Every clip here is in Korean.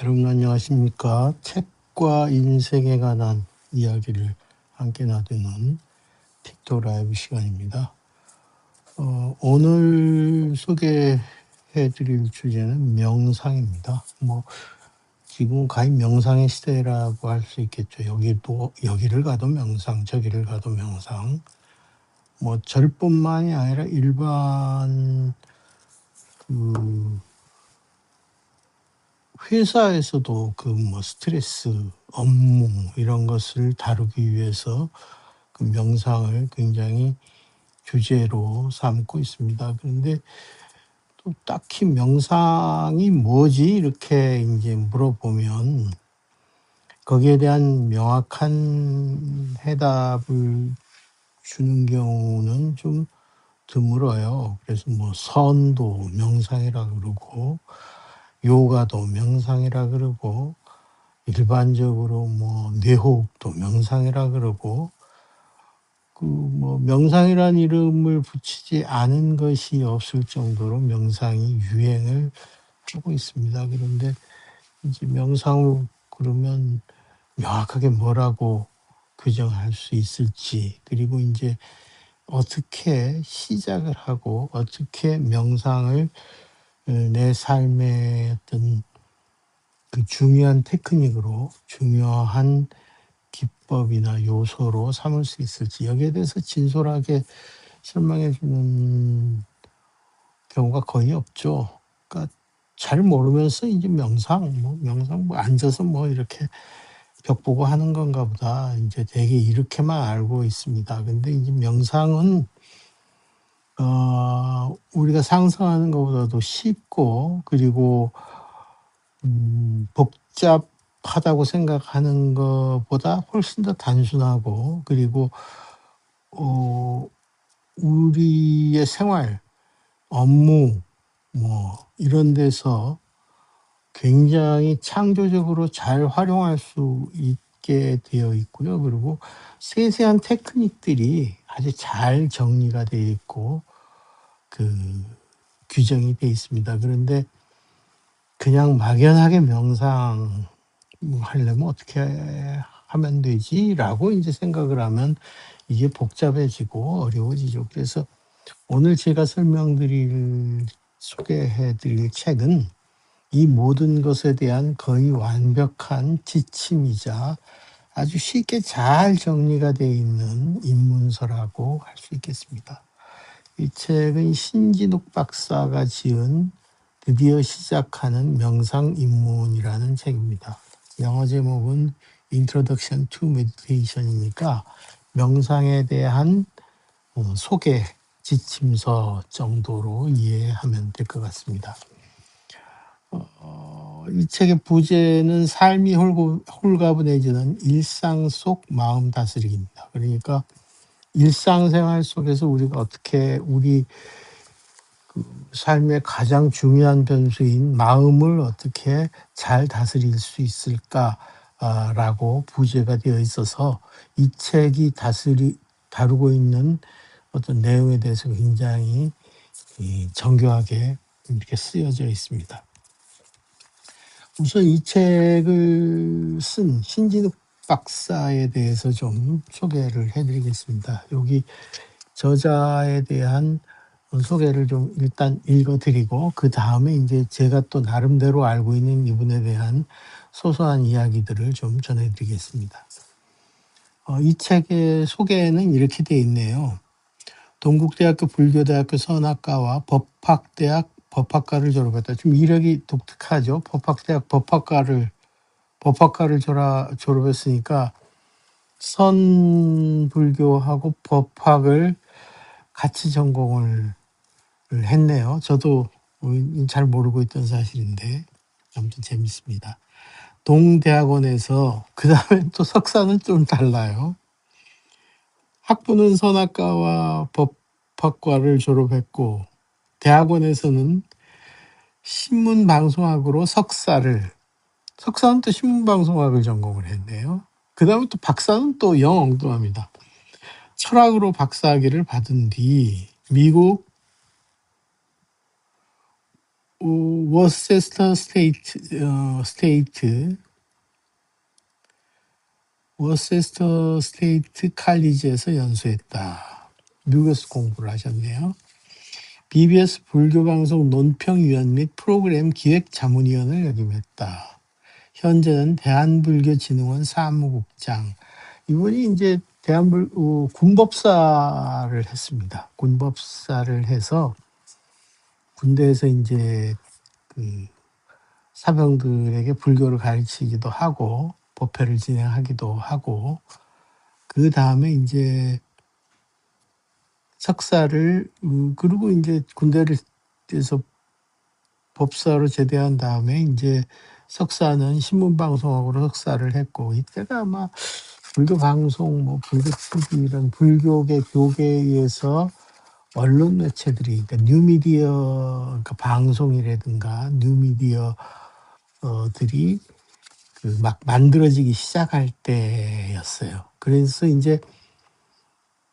여러분 안녕하십니까? 책과 인생에 관한 이야기를 함께 나누는 틱톡 라이브 시간입니다. 오늘 소개해 드릴 주제는 명상입니다. 지금 거의 명상의 시대라고 할 수 있겠죠. 여기를 가도 명상, 저기를 가도 명상. 저뿐만이 아니라 일반 그 회사에서도 스트레스, 업무 이런 것을 다루기 위해서 명상을 굉장히 주제로 삼고 있습니다. 그런데 또 딱히 "명상이 뭐지?" 이렇게 인제 물어보면 거기에 대한 명확한 해답을 주는 경우는 좀 드물어요. 그래서 선도 명상이라 그러고 요가도 명상이라 그러고 일반적으로 뇌호흡도 명상이라 그러고 명상이라는 이름을 붙이지 않은 것이 없을 정도로 명상이 유행을 하고 있습니다. 그런데 이제 명상을 그러면 명확하게 뭐라고 규정할 수 있을지, 그리고 인제 어떻게 시작을 하고 어떻게 명상을 내 삶의 어떤 중요한 테크닉으로, 중요한 기법이나 요소로 삼을 수 있을지, 여기에 대해서 진솔하게 설명해 주는 경우가 거의 없죠. 그러니까 잘 모르면서 이제 명상 앉아서 이렇게 벽 보고 하는 건가 보다, 인제 대개 이렇게만 알고 있습니다. 근데 이제 명상은 우리가 상상하는 것보다도 쉽고, 그리고 복잡하다고 생각하는 것보다 훨씬 더 단순하고, 그리고 어 우리의 생활, 업무 이런 데서 굉장히 창조적으로 잘 활용할 수 있게 되어 있고요. 그리고 세세한 테크닉들이 아주 잘 정리가 되어 있고 규정이 되어 있습니다. 그런데 그냥 막연하게 '명상 하려면 어떻게 하면 되지?'라고 인제 생각을 하면 이게 복잡해지고 어려워지죠. 그래서 오늘 제가 소개해 드릴 책은 이 모든 것에 대한 거의 완벽한 지침이자 아주 쉽게 잘 정리가 되어 있는 입문서라고 할 수 있겠습니다. 이 책은 신진욱 박사가 지은 드디어 시작하는 명상 입문이라는 책입니다. 영어 제목은 Introduction to Meditation이니까 명상에 대한 소개, 지침서 정도로 이해하면 될 것 같습니다. 이 책의 부제는 삶이 홀가분해지는 일상 속 마음 다스리기입니다. 그러니까 일상생활 속에서 우리가 어떻게 우리 삶의 가장 중요한 변수인 마음을 어떻게 잘 다스릴 수 있을까 라고 부제가 되어 있어서 이 책이 다루고 있는 어떤 내용에 대해서 굉장히 정교하게 이렇게 쓰여져 있습니다. 우선 이 책을 쓴 신진욱 박사에 대해서 좀 소개를 해 드리겠습니다. 여기 저자에 대한 소개를 좀 일단 읽어 드리고, 그다음에 인제 제가 또 나름대로 알고 있는 이분에 대한 소소한 이야기들을 좀 전해 드리겠습니다. 이 책의 소개는 이렇게 되어 있네요. 동국대학교 불교대학교 선학과와 법학과를 졸업했다. 좀 이력이 독특하죠. 법학과를 졸업했으니까 선불교하고 법학을 같이 전공을 했네요. 저도 잘 모르고 있던 사실인데 아무튼 재밌습니다. 동대학원에서, 그다음에 또 석사는 좀 달라요. 학부는 선학과와 법학과를 졸업했고 대학원에서는 신문방송학으로 석사는 또 신문방송학을 전공을 했네요. 그다음에 또 박사는 또 영 엉뚱합니다. 철학으로 박사학위를 받은 뒤 미국 워세스터 스테이트 칼리지에서 연수했다. 미국에서 공부를 하셨네요. BBS 불교방송 논평위원 및 프로그램 기획자문위원을 역임했다. 현재는 대한불교진흥원 사무국장. 이분이 이제 군법사를 했습니다. 군법사를 해서 군대에서 이제 그 사병들에게 불교를 가르치기도 하고 법회를 진행하기도 하고 그 다음에 이제 석사를 그리고 이제 군대에서 법사로 제대한 다음에 이제 석사는 신문방송학으로 석사를 했고 이때가 아마 불교 방송, 뭐 불교 TV 이런 불교계 교계에서 언론 매체들이 그러니까 뉴미디어 그러니까 방송이라든가 뉴미디어들이 그 막 만들어지기 시작할 때였어요. 그래서 이제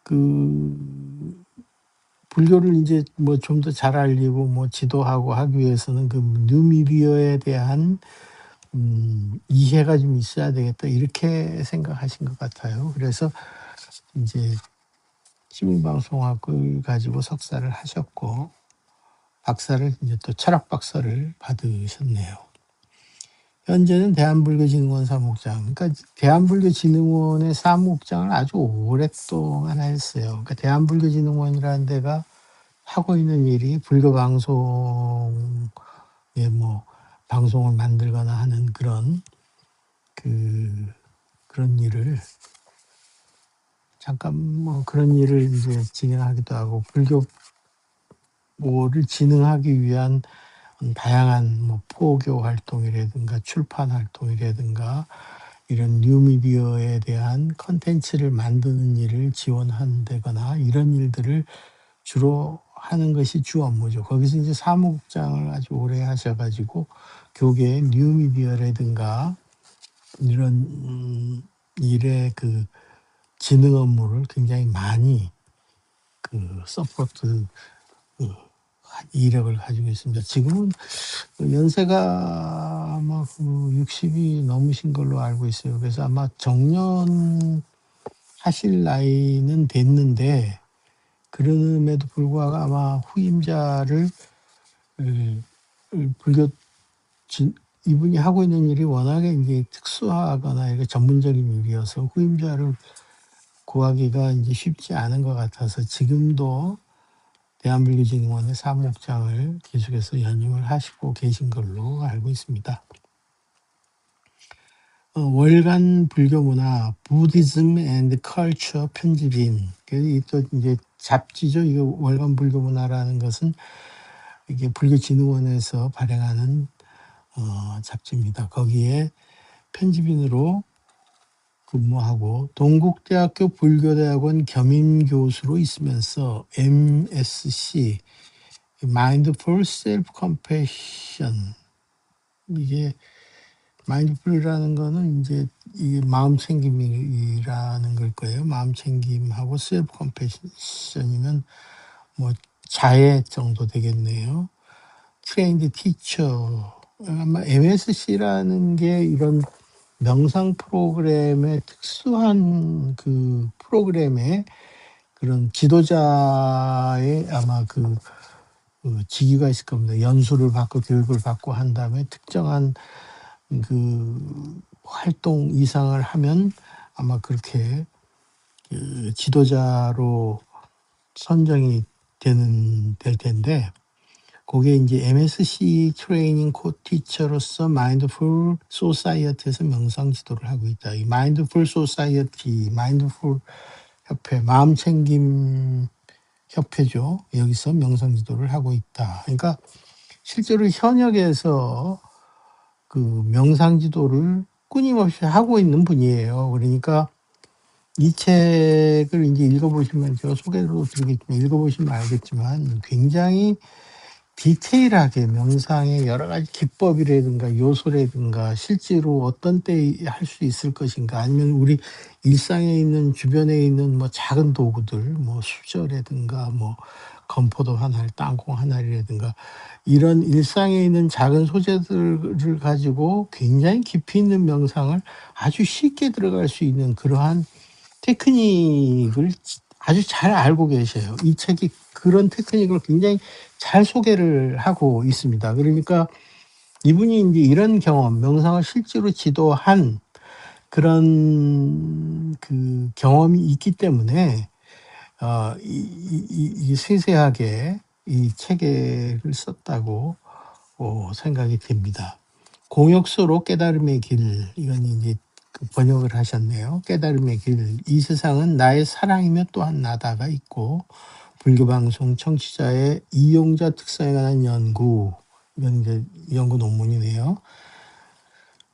그 불교를 이제 뭐 좀 더 잘 알리고 뭐 지도하고 하기 위해서는 그 뉴미디어에 대한 이해가 좀 있어야 되겠다 이렇게 생각하신 것 같아요. 그래서 이제 신문방송학을 가지고 석사를 하셨고 박사를 이제 또 철학 박사를 받으셨네요. 현재는 대한불교진흥원 사무국장. 그러니까 대한불교진흥원의 사무국장을 아주 오랫동안 했어요. 그러니까 대한불교진흥원이라는 데가 하고 있는 일이 불교 방송에 뭐 방송을 만들거나 하는 그런 일을 잠깐 뭐 그런 일을 이제 진행하기도 하고 불교를 진흥하기 위한 다양한 뭐 포교 활동이라든가 출판 활동이라든가 이런 뉴미디어에 대한 컨텐츠를 만드는 일을 지원한다거나 이런 일들을 주로 하는 것이 주 업무죠. 거기서 이제 사무국장을 아주 오래 하셔가지고 교계의 뉴미디어라든가 이런 일의 그 진흥 업무를 굉장히 많이 그 서포트 이력을 가지고 있습니다. 지금은 연세가 아마 60이 넘으신 걸로 알고 있어요. 그래서 아마 정년하실 나이는 됐는데 그럼에도 불구하고 아마 후임자를 불교 이분이 하고 있는 일이 워낙에 이제 특수하거나 이게 전문적인 일이어서 후임자를 구하기가 이제 쉽지 않은 것 같아서 지금도 대한불교진흥원의 사무국장을 계속해서 연임을 하시고 계신 걸로 알고 있습니다. 월간 불교문화 부디즘 앤드 컬처 편집인 또 이제 잡지죠. 이거 월간 불교문화라는 것은 이게 불교진흥원에서 발행하는 잡지입니다. 거기에 편집인으로 근무하고 동국대학교 불교대학원 겸임교수로 있으면서 MSc Mindful Self-Compassion 이게 마인드풀이라는 거는 이제 이게 마음 챙김이라는 걸 거예요. 마음 챙김하고 셀프 컴패션이면 뭐 자해 정도 되겠네요. 트레인드 티처 아마 MSC라는 게 이런 명상 프로그램의 특수한 그 프로그램의 그런 지도자의 아마 그 직위가 있을 겁니다. 연수를 받고 교육을 받고 한 다음에 특정한 그 활동 이상을 하면 아마 그렇게 그 지도자로 선정이 될 텐데 거기에 이제 MSC 트레이닝 코티처로서 마인드풀 소사이어티에서 명상 지도를 하고 있다. 이 마인드풀 소사이어티, 마인드풀 협회, 마음챙김 협회죠. 여기서 명상 지도를 하고 있다. 그러니까 실제로 현역에서 그 명상 지도를 끊임없이 하고 있는 분이에요. 그러니까 이 책을 이제 읽어보시면 제가 소개로 드리겠지만 읽어보시면 알겠지만 굉장히 디테일하게 명상의 여러 가지 기법이라든가 요소라든가 실제로 어떤 때 할 수 있을 것인가 아니면 우리 일상에 있는 주변에 있는 뭐 작은 도구들 뭐 수저라든가 뭐 건포도 한 알, 땅콩 한 알이라든가 이런 일상에 있는 작은 소재들을 가지고 굉장히 깊이 있는 명상을 아주 쉽게 들어갈 수 있는 그러한 테크닉을 아주 잘 알고 계셔요. 이 책이 그런 테크닉을 굉장히 잘 소개를 하고 있습니다. 그러니까 이분이 인제 이런 경험, 명상을 실제로 지도한 그런 그 경험이 있기 때문에 이 세세하게 이 체계를 썼다고 생각이 됩니다. 공역소로 깨달음의 길, 이건 인제 그 번역을 하셨네요. 깨달음의 길. 이 세상은 나의 사랑이며 또한 나다가 있고 불교 방송 청취자의 이용자 특성에 관한 연구, 이건 인제 연구 논문이네요.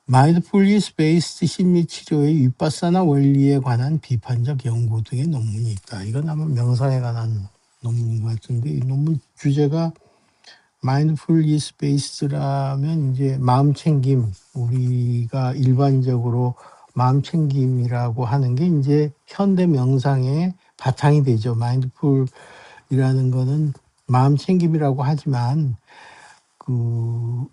마인드풀니스 베이스드 심리 치료의 윗바사나 원리에 관한 비판적 연구 등의 논문이 있다. 이건 아마 명상에 관한 논문인 것 같은데 이 논문 주제가 마인드풀니스 베이스드라면 이제 마음 챙김, 우리가 일반적으로 마음 챙김이라고 하는 게 이제 현대 명상의 바탕이 되죠. 마인드풀이라는 거는 마음 챙김이라고 하지만 그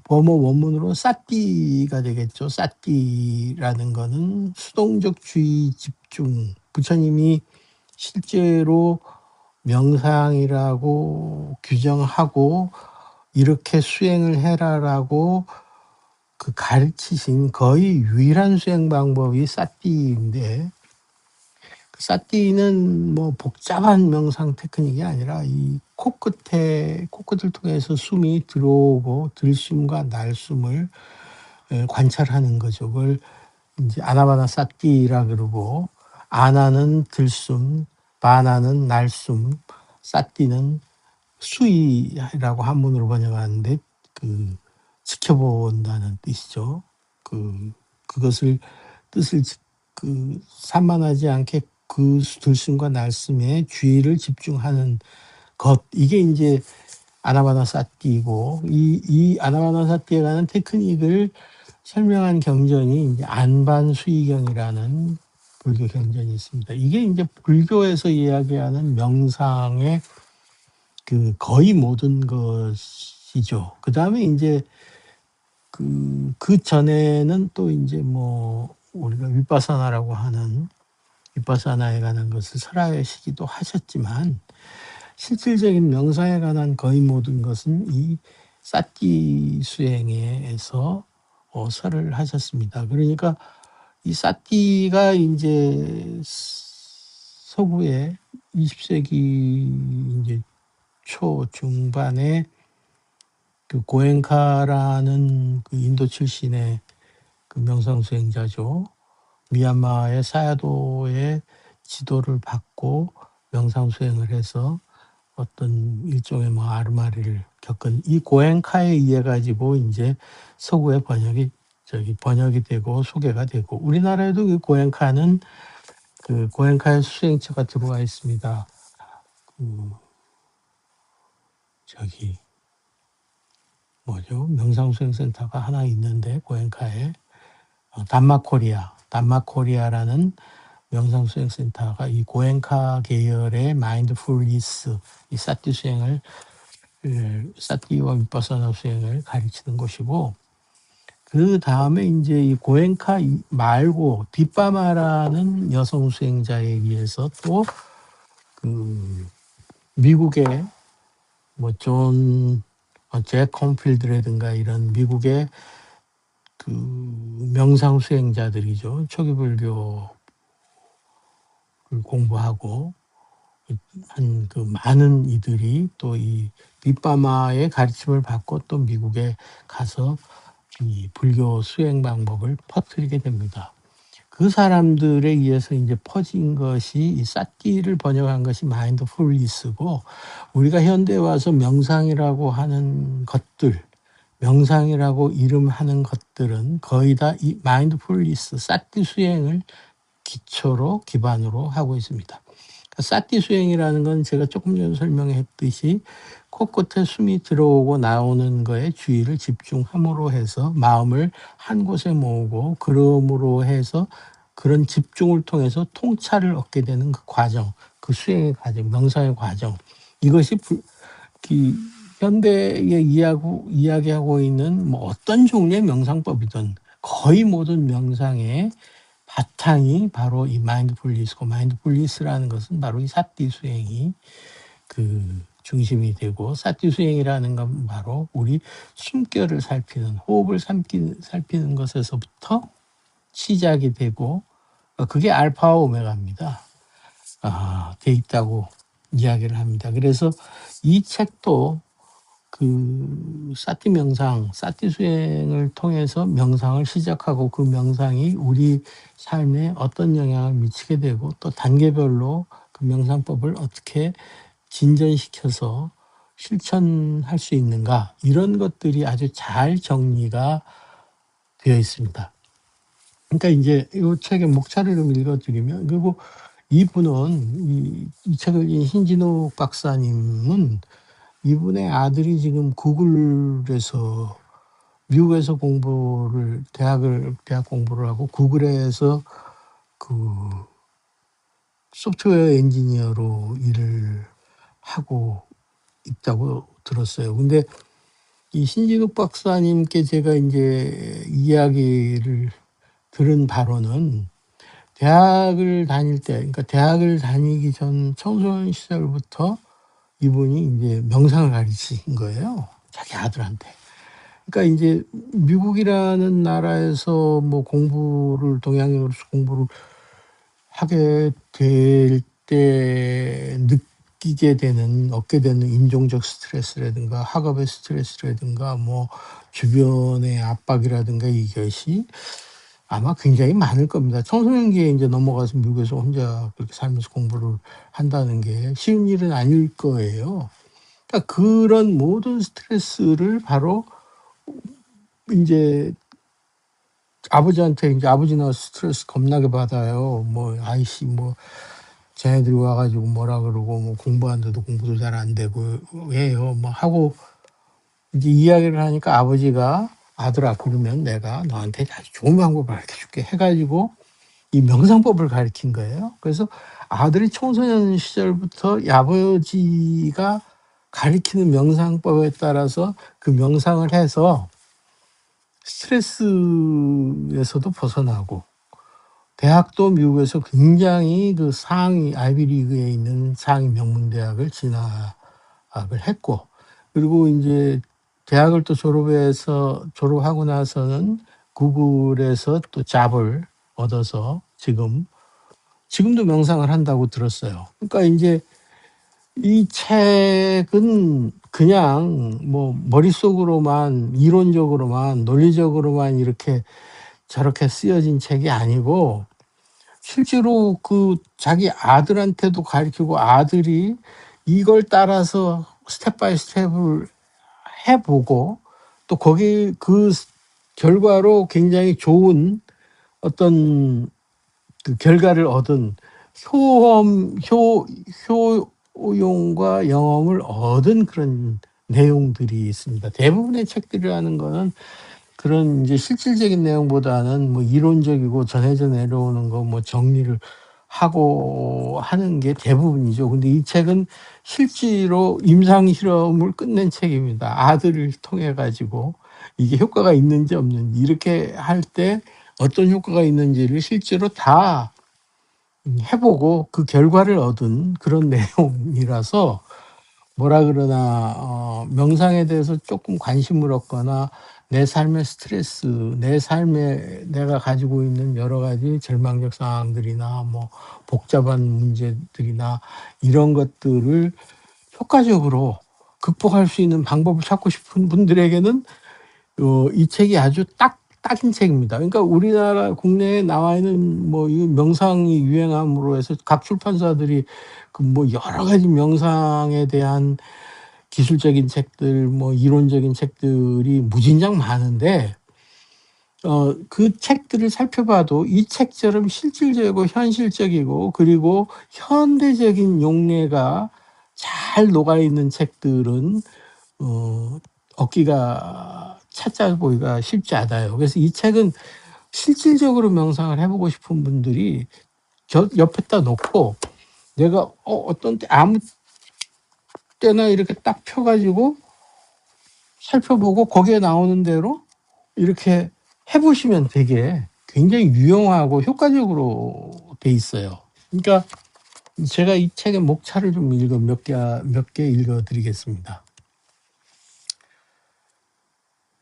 범어 원문으로 사띠가 되겠죠. 사띠라는 거는 수동적 주의 집중. 부처님이 실제로 명상이라고 규정하고 이렇게 수행을 해라라고 그 가르치신 거의 유일한 수행 방법이 사띠인데 그 사띠는 뭐 복잡한 명상 테크닉이 아니라 이 코끝을 통해서 숨이 들어오고 들숨과 날숨을 관찰하는 거죠. 그걸 이제 아나바나사띠라 그러고 아나는 들숨, 바나는 날숨, 사띠는 수위라고 한문으로 번역하는데 그 지켜본다는 뜻이죠. 그것을 뜻을 산만하지 않게 그 들숨과 날숨에 주의를 집중하는 것, 이게 이제 아나바나사띠고 이 아나바나사띠에 관한 테크닉을 설명한 경전이 이제 안반수의경이라는 불교 경전이 있습니다. 이게 이제 불교에서 이야기하는 명상의 그 거의 모든 것이죠. 그다음에 이제 그 전에는 또 이제 뭐 우리가 윗바사나라고 하는 윗바사나에 관한 것을 설하시기도 하셨지만 실질적인 명상에 관한 거의 모든 것은 이 사띠 수행에서 설을 하셨습니다. 그러니까 이 사띠가 인제 서구에 20세기 인제 초 중반에 그 고엔카라는 그 인도 출신의 그 명상 수행자죠. 미얀마의 사야도의 지도를 받고 명상 수행을 해서 어떤 일종의 뭐 아르마리를 겪은 이 고엔카에 의해 가지고 인제 서구에 번역이 되고 소개가 되고 우리나라에도 그 고엔카는 그 고엔카의 수행처가 들어와 있습니다. 뭐죠? 명상수행센터가 하나 있는데 고엔카에 담마코리아라는 명상수행센터가 이 고엔카 계열의 마인드풀니스, 이 사띠 수행을 사띠와 윗바사나 수행을 가르치는 곳이고 그 다음에 이제 이 고엔카 말고 뒷바마라는 여성 수행자에 의해서 또 그 미국의 뭐 잭 콘필드라든가 이런 미국의 그 명상 수행자들이죠. 초기 불교를 공부하고 한 그 많은 이들이 또 이 뒷바마의 가르침을 받고 또 미국에 가서 이 불교 수행 방법을 퍼뜨리게 됩니다. 그 사람들에 의해서 이제 퍼진 것이 이 사띠를 번역한 것이 마인드풀니스고 우리가 현대에 와서 명상이라고 하는 것들, 명상이라고 이름하는 것들은 거의 다 이 마인드풀니스, 사띠 수행을 기반으로 하고 있습니다. 사띠 수행이라는 건 제가 조금 전에 설명했듯이 코끝에 숨이 들어오고 나오는 거에 주의를 집중함으로 해서 마음을 한 곳에 모으고 그럼으로 해서 그런 집중을 통해서 통찰을 얻게 되는 그 과정, 그 수행의 과정, 명상의 과정, 이것이 현대에 이야기하고 있는 뭐 어떤 종류의 명상법이든 거의 모든 명상의 바탕이 바로 이 마인드풀니스고, 마인드풀니스라는 것은 바로 이 사티 수행이 중심이 되고, 사티 수행이라는 건 바로 우리 숨결을 살피는, 호흡을 살피는 것에서부터 시작이 되고, 그게 알파와 오메가입니다. 돼 있다고 이야기를 합니다. 그래서 이 책도 사티 명상, 사티 수행을 통해서 명상을 시작하고, 그 명상이 우리 삶에 어떤 영향을 미치게 되고, 또 단계별로 그 명상법을 어떻게 진전시켜서 실천할 수 있는가, 이런 것들이 아주 잘 정리가 되어 있습니다. 그러니까 이제 이 책의 목차를 좀 읽어드리면, 그리고 이분은 이 책을 읽은 신진욱 박사님은, 이분의 아들이 지금 구글에서, 미국에서 대학 공부를 하고 구글에서 소프트웨어 엔지니어로 일을 하고 있다고 들었어요. 근데 이 신진욱 박사님께 제가 이제 이야기를 들은 바로는, 대학을 다니기 전 청소년 시절부터 이분이 이제 명상을 가르친 거예요, 자기 아들한테. 그러니까 이제 미국이라는 나라에서 뭐 동양인으로서 공부를 하게 될 때 얻게 되는 인종적 스트레스라든가 학업의 스트레스라든가 뭐 주변의 압박이라든가, 이것이 아마 굉장히 많을 겁니다. 청소년기에 이제 넘어가서 미국에서 혼자 그렇게 살면서 공부를 한다는 게 쉬운 일은 아닐 거예요. 그러니까 그런 모든 스트레스를 바로 이제 아버지한테, 이제 아버지는 스트레스 겁나게 받아요. 뭐 아이씨, 뭐 쟤네들이 와가지고 뭐라 그러고, 뭐 공부하는데도 공부도 잘 안 되고 해요. 뭐 하고 이제 이야기를 하니까, 아버지가 아들아, 그러면 내가 너한테 아주 좋은 방법을 가르쳐 줄게 해가지고 이 명상법을 가르친 거예요. 그래서 아들이 청소년 시절부터 아버지가 가르치는 명상법에 따라서 그 명상을 해서 스트레스에서도 벗어나고, 대학도 미국에서 굉장히 상위 아이비리그에 있는 상위 명문대학을 진학을 했고, 그리고 이제 대학을 또 졸업하고 나서는 구글에서 또 잡을 얻어서 지금도 명상을 한다고 들었어요. 그러니까 이제 이 책은 그냥 뭐 머릿속으로만, 이론적으로만, 논리적으로만 이렇게 저렇게 쓰여진 책이 아니고, 실제로 자기 아들한테도 가르치고, 아들이 이걸 따라서 스텝 바이 스텝을 해보고, 또 거기 결과로 굉장히 좋은 어떤 결과를 얻은, 효용과 영험을 얻은 그런 내용들이 있습니다. 대부분의 책들이라는 거는 그런 이제 실질적인 내용보다는 뭐 이론적이고 전해져 내려오는 거 뭐 정리를 하고 하는 게 대부분이죠. 근데 이 책은 실제로 임상 실험을 끝낸 책입니다. 아들을 통해 가지고 이게 효과가 있는지 없는지, 이렇게 할 때 어떤 효과가 있는지를 실제로 다 해보고 그 결과를 얻은 그런 내용이라서, 뭐라 그러나 명상에 대해서 조금 관심을 얻거나, 내 삶의 스트레스, 내 삶에 내가 가지고 있는 여러 가지 절망적 상황들이나 뭐 복잡한 문제들이나, 이런 것들을 효과적으로 극복할 수 있는 방법을 찾고 싶은 분들에게는 이 책이 아주 딱인 책입니다. 그러니까 우리나라 국내에 나와 있는 뭐 이 명상이 유행함으로 해서 각 출판사들이 뭐 여러 가지 명상에 대한 기술적인 책들, 뭐 이론적인 책들이 무진장 많은데, 그 책들을 살펴봐도 이 책처럼 실질적이고 현실적이고, 그리고 현대적인 용례가 잘 녹아있는 책들은 찾아 보기가 쉽지 않아요. 그래서 이 책은 실질적으로 명상을 해보고 싶은 분들이 옆에다 놓고, 내가 어떤 때 때나 이렇게 딱 펴가지고 살펴보고 거기에 나오는 대로 이렇게 해보시면 되게 굉장히 유용하고 효과적으로 돼 있어요. 그러니까 제가 이 책의 목차를 좀 몇 개 읽어드리겠습니다.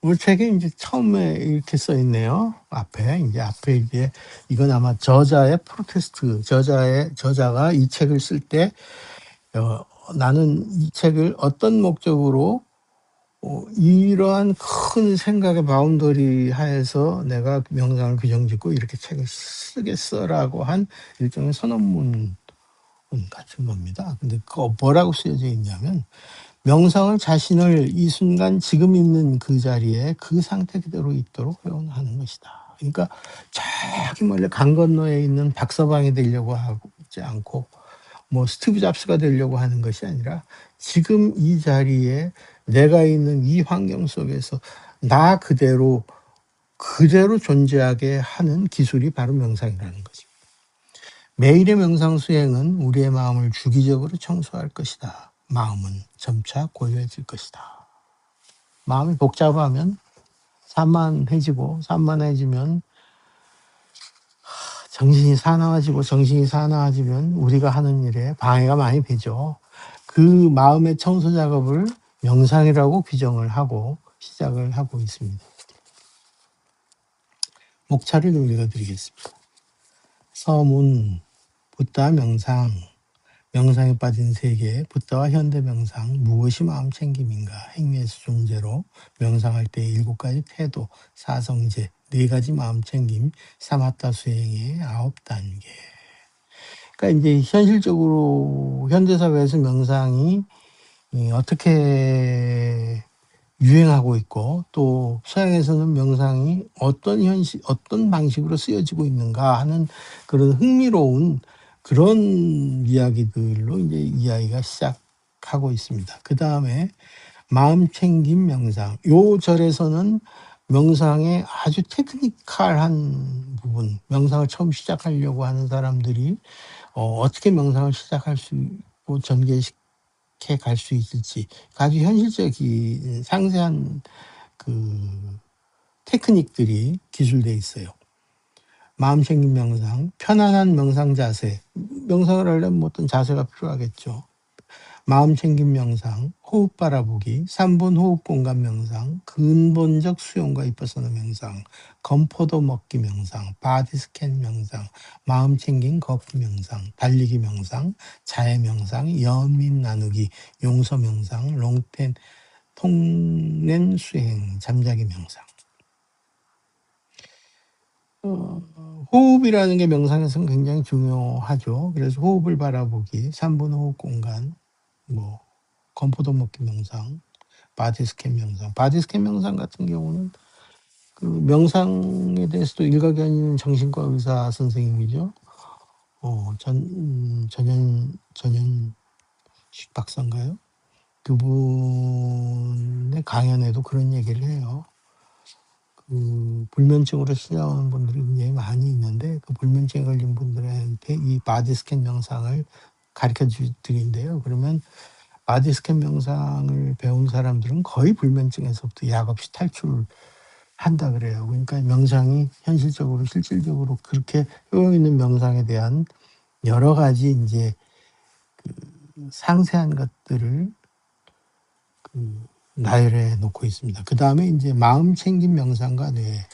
이 책에 이제 처음에 이렇게 써 있네요. 앞에 이제 이건 아마 저자가 이 책을 쓸 때 나는 이 책을 어떤 목적으로 이러한 큰 생각의 바운더리 하에서 내가 명상을 규정짓고 이렇게 책을 쓰겠어라고 한 일종의 선언문 같은 겁니다. 근데 그거 뭐라고 쓰여져 있냐면 명상을 자신을 이 순간 지금 있는 그 자리에 그 상태 그대로 있도록 회원하는 것이다. 그러니까 저기 멀리 강 건너에 있는 박서방이 되려고 하지 않고 뭐 스티브 잡스가 되려고 하는 것이 아니라 지금 이 자리에 내가 있는 이 환경 속에서 나 그대로 존재하게 하는 기술이 바로 명상이라는 거죠. 매일의 명상 수행은 우리의 마음을 주기적으로 청소할 것이다. 마음은 점차 고요해질 것이다. 마음이 복잡하면 산만해지면 정신이 사나워지면 우리가 하는 일에 방해가 많이 되죠. 그 마음의 청소 작업을 명상이라고 규정을 하고 시작을 하고 있습니다. 목차를 좀 읽어드리겠습니다. 서문, 붓다 명상, 명상에 빠진 세계, 붓다와 현대 명상, 무엇이 마음 챙김인가, 행위에서 존재로, 명상할 때의 7가지 태도, 사성제, 4가지 마음 챙김, 사마타 수행의 9단계. 그러니까 이제 현실적으로 현대사회에서 명상이 어떻게 유행하고 있고 또 서양에서는 명상이 어떤 방식으로 쓰여지고 있는가 하는 그런 흥미로운 그런 이야기들로 이제 이야기가 시작하고 있습니다. 그 다음에 마음 챙김 명상. 요 절에서는 명상의 아주 테크니컬한 부분, 명상을 처음 시작하려고 하는 사람들이 어떻게 명상을 시작할 수 있고 전개시켜 갈 수 있을지 아주 현실적인 상세한 그 테크닉들이 기술되어 있어요. 마음 챙김 명상, 편안한 명상 자세. 명상을 하려면 어떤 자세가 필요하겠죠. 마음 챙김 명상, 호흡 바라보기, 3분 호흡 공간 명상, 근본적 수용과 위파사나 명상, 건포도 먹기 명상, 바디 스캔 명상, 마음 챙김 걷기 명상, 달리기 명상, 자해 명상, 연민 나누기, 용서 명상, 롱텐 통낸 수행, 잠자기 명상. 호흡이라는 게 명상에서는 굉장히 중요하죠. 그래서 호흡을 바라보기, 3분 호흡 공간, 뭐 건포도 먹기 명상, 바디 스캔 명상. 바디 스캔 명상 같은 경우는 그 명상에 대해서도 일가견 있는 정신과 의사 선생님이죠. 전현식 박사인가요? 그분의 강연에도 그런 얘기를 해요. 그 불면증으로 시작하는 분들이 굉장히 많이 있는데 그 불면증에 걸린 분들한테 이 바디 스캔 명상을 가르쳐 드린대요. 그러면 바디 스캔 명상을 배운 사람들은 거의 불면증에서부터 약 없이 탈출한다 그래요. 그러니까 명상이 현실적으로 실질적으로 그렇게 효용 있는 명상에 대한 여러 가지 이제 그 상세한 것들을 나열해 놓고 있습니다. 그 다음에 이제 마음 챙김 명상과 뇌.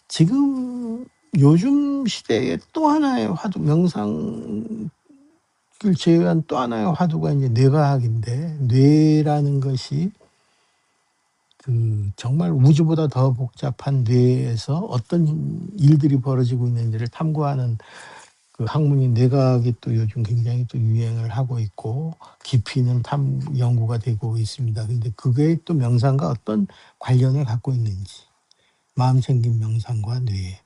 지금 요즘 시대에 또 하나의 화두, 명상을 제외한 또 하나의 화두가 이제 뇌과학인데, 뇌라는 것이 정말 우주보다 더 복잡한 뇌에서 어떤 일들이 벌어지고 있는지를 탐구하는 그 학문인 뇌과학이 또 요즘 굉장히 또 유행을 하고 있고 깊이 있는 연구가 되고 있습니다. 근데 그게 또 명상과 어떤 관련을 갖고 있는지. 마음 챙김 명상과 뇌.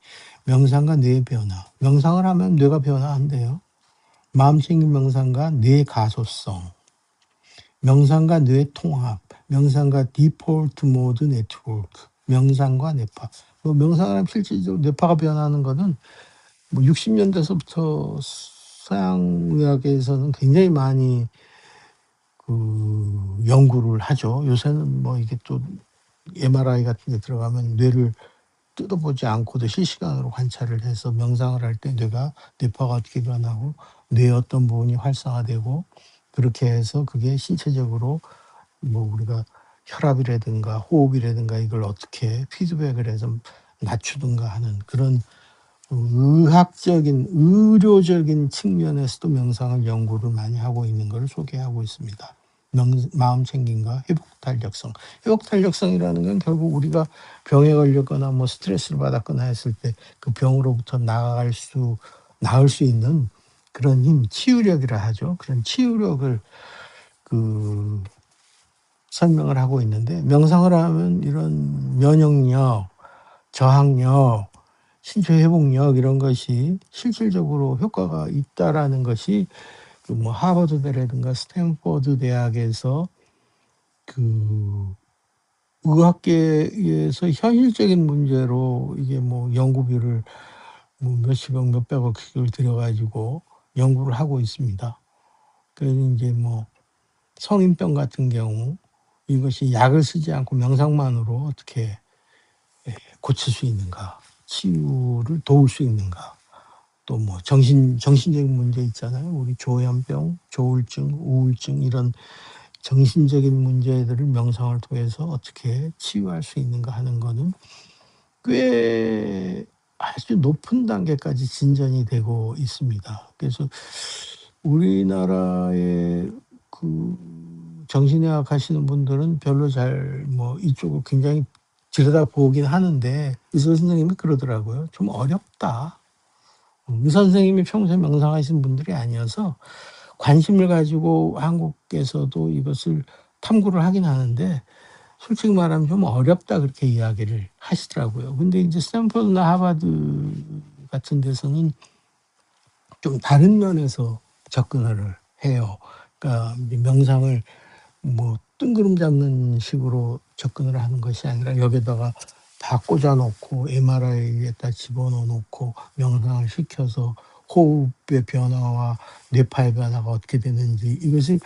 명상과 뇌의 변화. 명상을 하면 뇌가 변화한대요. 마음 챙김 명상과 뇌 가소성. 명상과 뇌 통합. 명상과 디폴트 모드 네트워크. 명상과 뇌파. 명상을 하면 실질적으로 뇌파가 변하는 거는 60년대서부터 서양 의학에서는 굉장히 많이 연구를 하죠. 요새는 뭐 이게 또 MRI 같은 데 들어가면 뇌를 뜯어보지 않고도 실시간으로 관찰을 해서 명상을 할 때 뇌파가 어떻게 변하고 뇌의 어떤 부분이 활성화되고 그렇게 해서 그게 신체적으로 뭐 우리가 혈압이라든가 호흡이라든가 이걸 어떻게 피드백을 해서 낮추든가 하는 그런 의학적인 의료적인 측면에서도 명상을 연구를 많이 하고 있는 것을 소개하고 있습니다. 마음 챙김과 회복 탄력성. 회복 탄력성이라는 건 결국 우리가 병에 걸렸거나 뭐 스트레스를 받았거나 했을 때 그 병으로부터 나을 수 있는 그런 힘, 치유력이라 하죠. 그런 치유력을 그 설명을 하고 있는데 명상을 하면 이런 면역력, 저항력, 신체 회복력 이런 것이 실질적으로 효과가 있다라는 것이 그 뭐 하버드대라든가 스탠포드 대학에서 그 의학계에서 현실적인 문제로 이게 뭐 연구비를 뭐 몇십억, 몇백억씩을 들여 가지고 연구를 하고 있습니다. 그래서 인제 뭐 성인병 같은 경우 이것이 약을 쓰지 않고 명상만으로 어떻게 고칠 수 있는가, 치유를 도울 수 있는가. 또 뭐 정신적인 문제 있잖아요. 우리 조현병, 조울증, 우울증 이런 정신적인 문제들을 명상을 통해서 어떻게 치유할 수 있는가 하는 거는 꽤 아주 높은 단계까지 진전이 되고 있습니다. 그래서 우리나라의 그 정신의학 하시는 분들은 별로 잘 뭐 이쪽을 굉장히 들여다보긴 하는데 의사 선생님이 그러더라고요. "좀 어렵다." 의사 선생님이 평소에 명상하시는 분들이 아니어서 관심을 가지고 한국에서도 이것을 탐구를 하긴 하는데 솔직히 말하면 좀 어렵다 그렇게 이야기를 하시더라고요. 근데 인제 스탠포드나 하버드 같은 데서는 좀 다른 면에서 접근을 해요. 그러니까 이제 명상을 뭐 뜬구름 잡는 식으로 접근을 하는 것이 아니라 여기에다가 다 꽂아 놓고 MRI에다 집어넣어 놓고 명상을 시켜서 호흡의 변화와 뇌파의 변화가 어떻게 되는지 이것을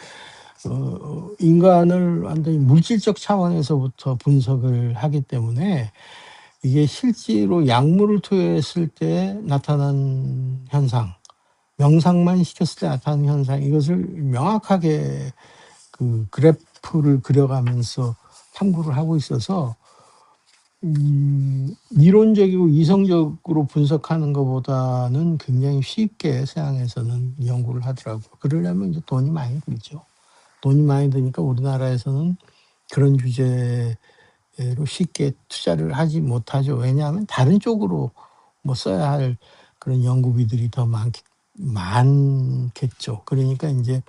인간을 완전히 물질적 차원에서부터 분석을 하기 때문에 이게 실제로 약물을 투여했을 때 나타난 현상, 명상만 시켰을 때 나타나는 현상 이것을 명확하게 그 그래프를 그려가면서 탐구를 하고 있어서 이론적이고 이성적으로 분석하는 것보다는 굉장히 쉽게 서양에서는 연구를 하더라고요. 그러려면 이제 돈이 많이 들죠. 돈이 많이 드니까 우리나라에서는 그런 주제로 쉽게 투자를 하지 못하죠. 왜냐하면 다른 쪽으로 뭐 써야 할 그런 연구비들이 더 많겠죠. 그러니까 인제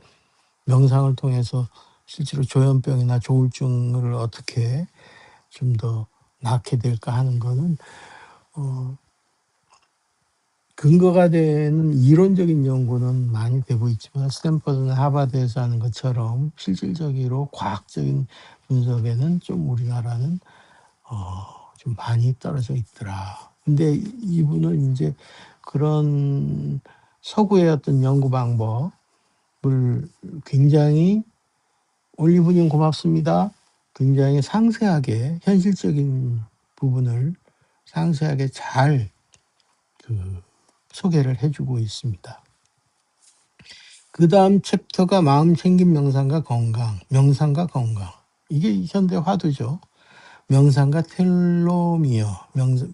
명상을 통해서 실제로 조현병이나 조울증을 어떻게 좀 더 낫게 될까 하는 거는 어 근거가 되는 이론적인 연구는 많이 되고 있지만 스탠퍼드나 하버드에서 하는 것처럼 실질적으로 과학적인 분석에는 좀 우리나라는 좀 많이 떨어져 있더라. 근데 이분은 인제 그런 서구의 어떤 연구 방법을 굉장히 "올리브님 고맙습니다." 굉장히 상세하게 현실적인 부분을 상세하게 잘 그 소개를 해 주고 있습니다. 그다음 챕터가 마음 챙김 명상과 건강, 명상과 건강. 이게 현대 화두죠. 명상과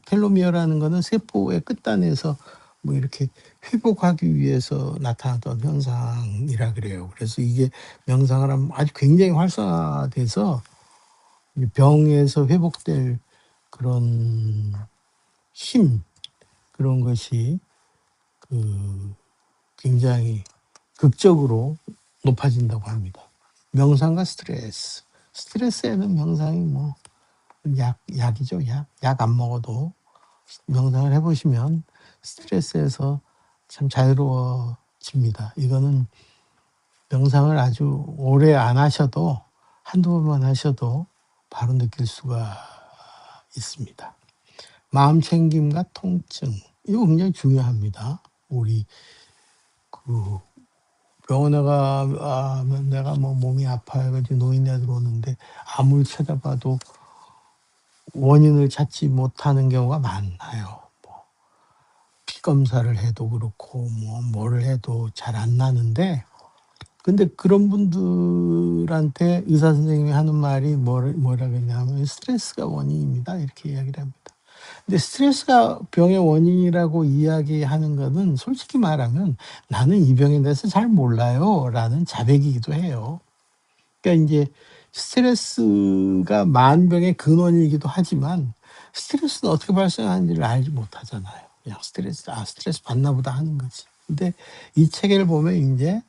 텔로미어라는 거는 세포의 끝단에서 뭐 이렇게 회복하기 위해서 나타나던 현상이라 그래요. 그래서 이게 명상을 하면 아주 굉장히 활성화돼서 이 병에서 회복될 그런 힘 그런 것이 그 굉장히 극적으로 높아진다고 합니다. 명상과 스트레스. 스트레스에는 명상이 뭐 약이죠, 약. 약 안 먹어도 명상을 해 보시면 스트레스에서 참 자유로워집니다. 이거는 명상을 아주 오래 안 하셔도 한두 번만 하셔도 바로 느낄 수가 있습니다. 마음 챙김과 통증. 이거 굉장히 중요합니다. 우리 그 병원에 가면 내가 뭐 몸이 아파해 가지고 노인네 들어오는데 아무리 찾아봐도 원인을 찾지 못하는 경우가 많아요. 뭐 피 검사를 해도 그렇고 뭐 뭐를 해도 잘 안 나는데, 근데 그런 분들한테 의사 선생님이 하는 말이 뭐라 그러냐면 "스트레스가 원인입니다." 이렇게 이야기를 합니다. 근데 스트레스가 병의 원인이라고 이야기하는 거는 솔직히 말하면 "나는 이 병에 대해서 잘 몰라요."라는 자백이기도 해요. 그러니까 인제 스트레스가 만병의 근원이기도 하지만 스트레스는 어떻게 발생하는지를 알지 못하잖아요. 그냥 스트레스 '아 스트레스 받나 보다.' 하는 거지. 근데 이 책을 보면 인제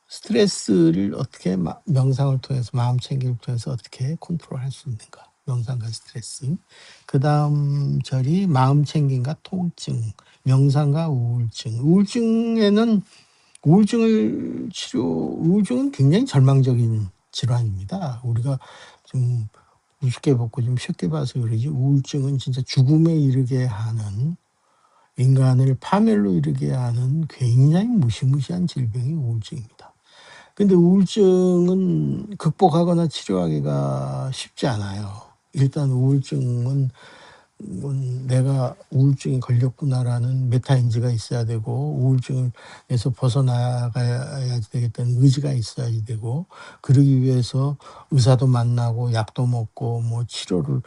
스트레스를 어떻게 명상을 통해서 마음 챙김을 통해서 어떻게 컨트롤할 수 있는가. 명상과 스트레스. 그다음 절이 마음 챙김과 통증, 명상과 우울증. 우울증은 굉장히 절망적인 질환입니다. 우리가 좀 우습게 보고 좀 쉽게 봐서 그러지, 우울증은 진짜 죽음에 이르게 하는, 인간을 파멸로 이르게 하는 굉장히 무시무시한 질병이 우울증입니다. 근데 우울증은 극복하거나 치료하기가 쉽지 않아요. 일단 우울증은 내가 '우울증에 걸렸구나.'라는 메타인지가 있어야 되고, 우울증에서 벗어나가야 되겠다는 의지가 있어야지 되고, 그러기 위해서 의사도 만나고 약도 먹고 뭐 치료를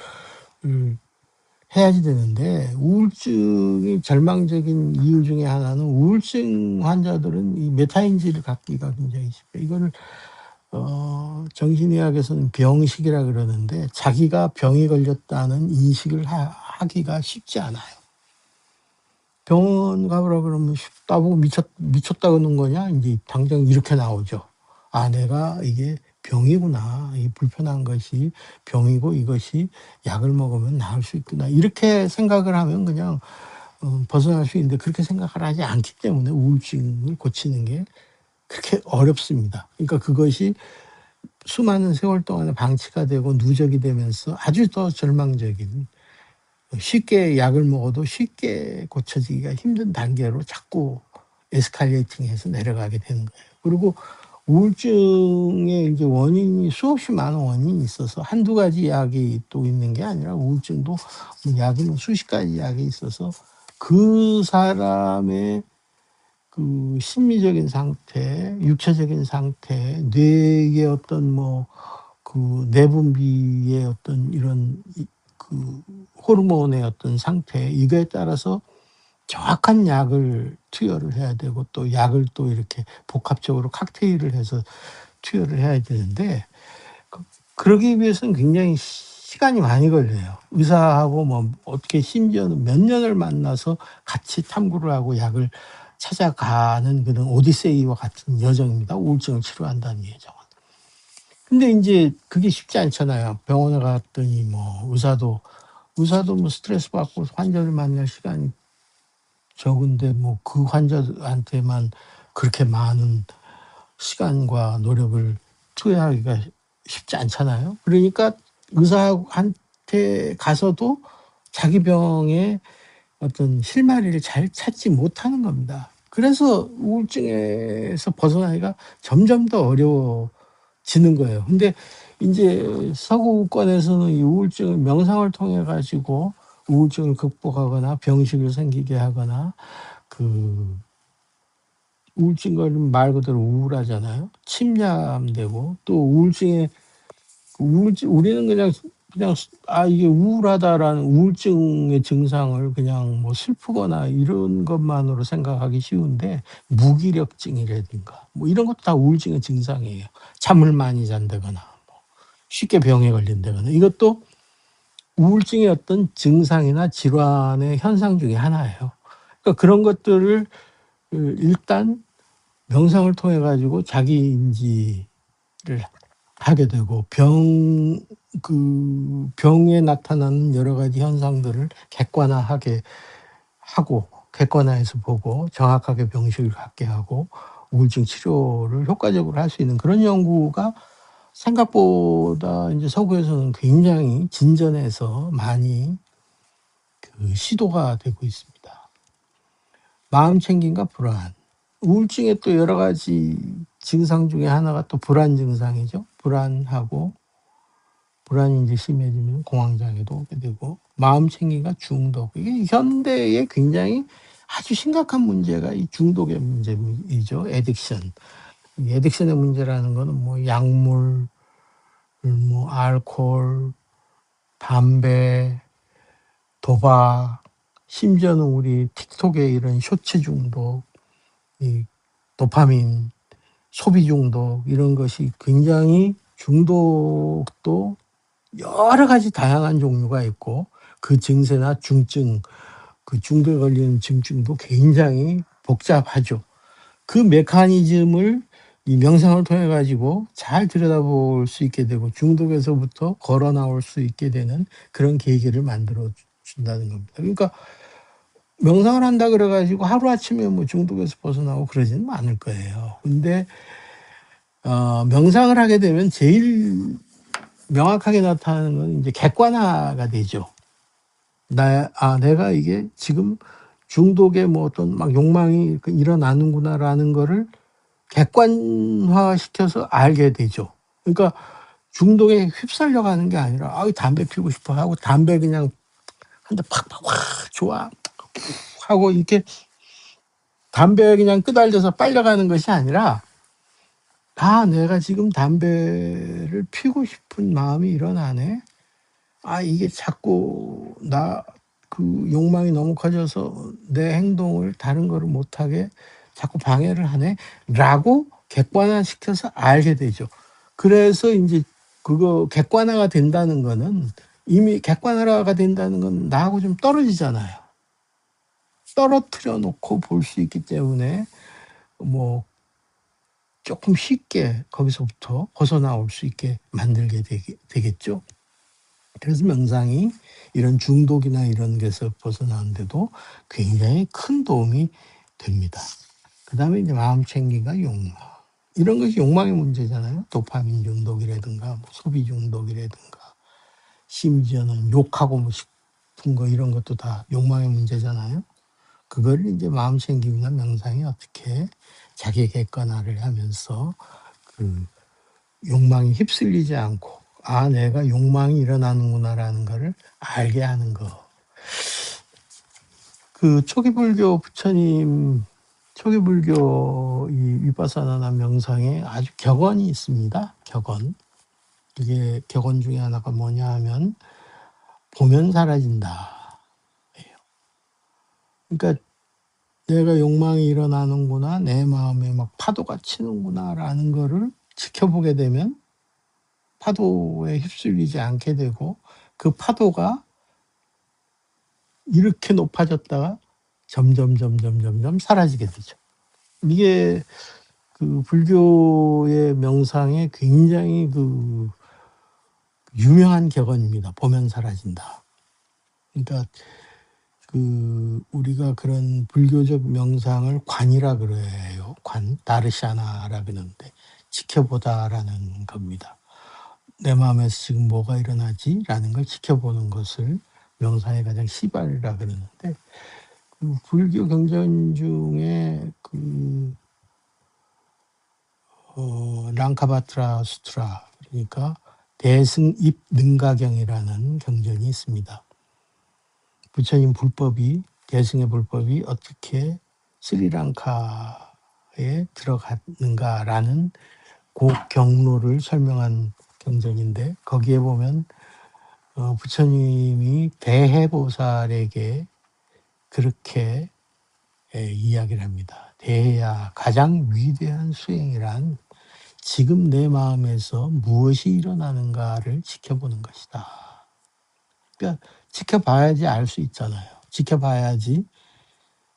해야지 되는데, 우울증이 절망적인 이유 중에 하나는 우울증 환자들은 이 메타인지를 갖기가 굉장히 쉽어요. 이거를 정신의학에서는 병식이라 그러는데, 자기가 병이 걸렸다는 인식을 하기가 쉽지 않아요. 병원 가보라 그러면 나보고 미쳤다 그러는 거냐?" 인제 당장 이렇게 나오죠. '아 내가 이게 병이구나. 이 불편한 것이 병이고 이것이 약을 먹으면 나을 수 있구나.' 이렇게 생각을 하면 그냥 벗어날 수 있는데, 그렇게 생각을 하지 않기 때문에 우울증을 고치는 게 그렇게 어렵습니다. 그러니까 그것이 수많은 세월 동안에 방치가 되고 누적이 되면서 아주 더 절망적인, 쉽게 약을 먹어도 쉽게 고쳐지기가 힘든 단계로 자꾸 에스컬레이팅해서 내려가게 되는 거예요. 그리고 우울증의 이제 원인이 수없이 많은 원인이 있어서 한두 가지 약이 또 있는 게 아니라, 우울증도 뭐 약이 뭐 수십 가지 약이 있어서 그 사람의 그 심리적인 상태, 육체적인 상태, 뇌의 어떤 뭐 그 내분비의 어떤 이런 그 호르몬의 어떤 상태, 이거에 따라서 정확한 약을 투여를 해야 되고, 또 약을 또 이렇게 복합적으로 칵테일을 해서 투여를 해야 되는데, 그 그러기 위해서는 굉장히 시간이 많이 걸려요. 의사하고 뭐 어떻게 심지어는 몇 년을 만나서 같이 탐구를 하고 약을 찾아가는 그런 오디세이와 같은 여정입니다, 우울증을 치료한다는 여정은. 근데 인제 그게 쉽지 않잖아요. 병원에 갔더니 뭐 의사도 뭐 스트레스 받고 환자를 만날 시간이 적은데 뭐 그 환자들한테만 그렇게 많은 시간과 노력을 투여하기가 쉽지 않잖아요. 그러니까 의사한테 가서도 자기 병의 어떤 실마리를 잘 찾지 못하는 겁니다. 그래서 우울증에서 벗어나기가 점점 더 어려워지는 거예요. 근데 인제 서구권에서는 이 우울증을 명상을 통해 가지고 우울증을 극복하거나 병식을 생기게 하거나, 그 우울증 걸리면 말 그대로 우울하잖아요. 침잠되고, 또 우리는 그냥 '아 이게 우울하다.'라는 우울증의 증상을 그냥 뭐 슬프거나 이런 것만으로 생각하기 쉬운데, 무기력증이라든가 뭐 이런 것도 다 우울증의 증상이에요. 잠을 많이 잔다거나 뭐 쉽게 병에 걸린다거나, 이것도 우울증의 어떤 증상이나 질환의 현상 중에 하나예요. 그러니까 그런 것들을 일단 명상을 통해 가지고 자기 인지를 하게 되고, 병에 나타나는 여러 가지 현상들을 객관화하게 하고, 객관화해서 보고 정확하게 병식을 갖게 하고 우울증 치료를 효과적으로 할 수 있는 그런 연구가 생각보다 인제 서구에서는 굉장히 진전해서 많이 시도가 되고 있습니다. 마음 챙김과 불안. 우울증의 또 여러 가지 증상 중에 하나가 또 불안 증상이죠. 불안하고 불안이 이제 심해지면 공황장애도 오게 되고 마음챙김과 중독. 이게 현대에 굉장히 아주 심각한 문제가 이 중독의 문제이죠. 애딕션. 이 애딕션의 문제라는 거는 뭐 약물, 뭐 알코올, 담배, 도박, 심지어는 우리 틱톡의 이런 쇼츠 중독, 이 도파민, 소비 중독 이런 것이 굉장히 중독도 여러 가지 다양한 종류가 있고 그 증세나 중증, 그 중독에 걸리는 증증도 굉장히 복잡하죠. 그 메커니즘을 이 명상을 통해 가지고 잘 들여다볼 수 있게 되고 중독에서부터 걸어 나올 수 있게 되는 그런 계기를 만들어 준다는 겁니다. 그러니까 명상을 한다 그래 가지고 하루아침에 뭐 중독에서 벗어나고 그러지는 않을 거예요. 근데 명상을 하게 되면 제일 명확하게 나타나는 건 이제 객관화가 되죠. 내가 이게 지금 중독의 뭐 어떤 막 욕망이 일어나는구나라는 거를 객관화시켜서 알게 되죠. 그러니까 중독에 휩쓸려 가는 게 아니라 담배 피우고 싶어 하고 담배 그냥 한 대 팍팍 와 좋아 하고 이렇게 담배에 그냥 끄달려서 빨려가는 것이 아니라 내가 지금 담배를 피우고 싶은 마음이 일어나네. 이게 자꾸 그 욕망이 너무 커져서 내 행동을 다른 거를 못하게 자꾸 방해를 하네. 라고 객관화시켜서 알게 되죠. 그래서 이제 그거 객관화가 된다는 거는 이미 객관화가 된다는 건 나하고 좀 떨어지잖아요. 떨어뜨려 놓고 볼 수 있기 때문에 뭐 조금 쉽게 거기서부터 벗어나올 수 있게 만들게 되겠죠. 그래서 명상이 이런 중독이나 이런 것에서 벗어나는데도 굉장히 큰 도움이 됩니다. 그 다음에 이제 마음 챙김과 욕망. 이런 것이 욕망의 문제잖아요. 도파민 중독이라든가, 뭐 소비 중독이라든가, 심지어는 욕하고 뭐 싶은 거 이런 것도 다 욕망의 문제잖아요. 그걸 이제 마음 챙김이나 명상이 어떻게 자기 객관화를 하면서 그 욕망이 휩쓸리지 않고 내가 욕망이 일어나는구나라는 거를 알게 하는 거. 그 초기 불교 이 위파사나 명상에 아주 격언이 있습니다. 격언. 그게 격언 중에 하나가 뭐냐 하면 보면 사라진다. 그러니까 내가 욕망이 일어나는구나, 내 마음에 막 파도가 치는구나라는 거를 지켜보게 되면 파도에 휩쓸리지 않게 되고 그 파도가 이렇게 높아졌다가 점점 사라지게 되죠. 이게 그 불교의 명상에 굉장히 그 유명한 격언입니다. 보면 사라진다. 그러니까 그 우리가 그런 불교적 명상을 관이라 그래요. 다르샤나라 그러는데 지켜보다라는 겁니다. 내 마음에서 지금 뭐가 일어나지라는 걸 지켜보는 것을 명상의 가장 시발이라 그러는데 그 불교 경전 중에 랑카바트라 수트라 그러니까 대승입 능가경이라는 경전이 있습니다. 부처님 대승의 불법이 어떻게 스리랑카에 들어갔는가라는 그 경로를 설명한 경전인데 거기에 보면 부처님이 대해보살에게 그렇게 이야기를 합니다. 대해야 가장 위대한 수행이란 지금 내 마음에서 무엇이 일어나는가를 지켜보는 것이다. 그러니까 지켜봐야지 알 수 있잖아요. 지켜봐야지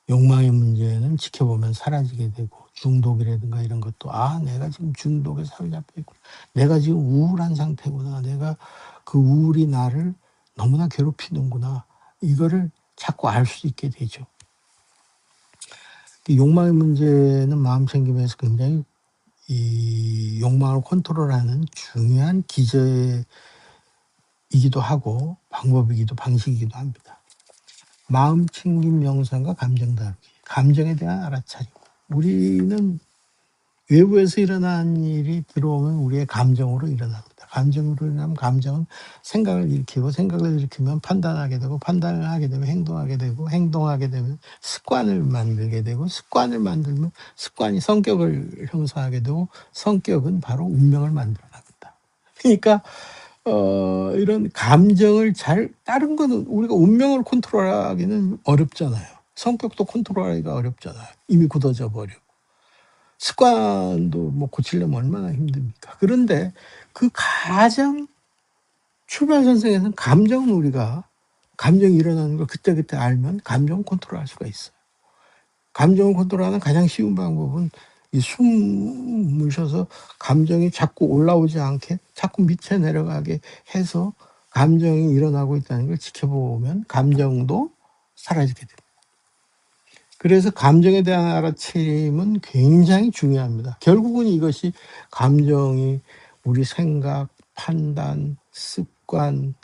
욕망의 문제는 지켜보면 사라지게 되고 중독이라든가 이런 것도 내가 지금 중독에 사로잡혀 있구나. 내가 지금 우울한 상태구나. 내가 그 우울이 나를 너무나 괴롭히는구나. 이거를 자꾸 알 수 있게 되죠. 욕망의 문제는 마음 챙김에서 굉장히 이 욕망을 컨트롤하는 중요한 기제이기도 하고 방식이기도 합니다. 마음 챙김 명상과 감정 다루기. 감정에 대한 알아차림. 우리는 외부에서 일어난 일이 들어오면 우리의 감정으로 일어납니다. 감정으로 일어나면 감정은 생각을 일으키고 생각을 일으키면 판단하게 되고 판단을 하게 되면 행동하게 되고 행동하게 되면 습관을 만들게 되고 습관을 만들면 습관이 성격을 형성하게 되고 성격은 바로 운명을 만들어 나간다. 그러니까 이런 감정을 잘 다른 거는 우리가 운명을 컨트롤하기는 어렵잖아요. 성격도 컨트롤하기가 어렵잖아요. 이미 굳어져 버리고. 습관도 뭐 고치려면 얼마나 힘듭니까. 그런데 그 가장 출발선상에서는 감정은 우리가 감정이 일어나는 걸 그때그때 알면 감정을 컨트롤할 수가 있어요. 감정을 컨트롤하는 가장 쉬운 방법은 이 숨을 쉬어서 감정이 자꾸 올라오지 않게 자꾸 밑에 내려가게 해서 감정이 일어나고 있다는 걸 지켜보면 감정도 사라지게 됩니다. 그래서 감정에 대한 알아차림은 굉장히 중요합니다. 결국은 이것이 감정이 우리 생각, 판단, 습관,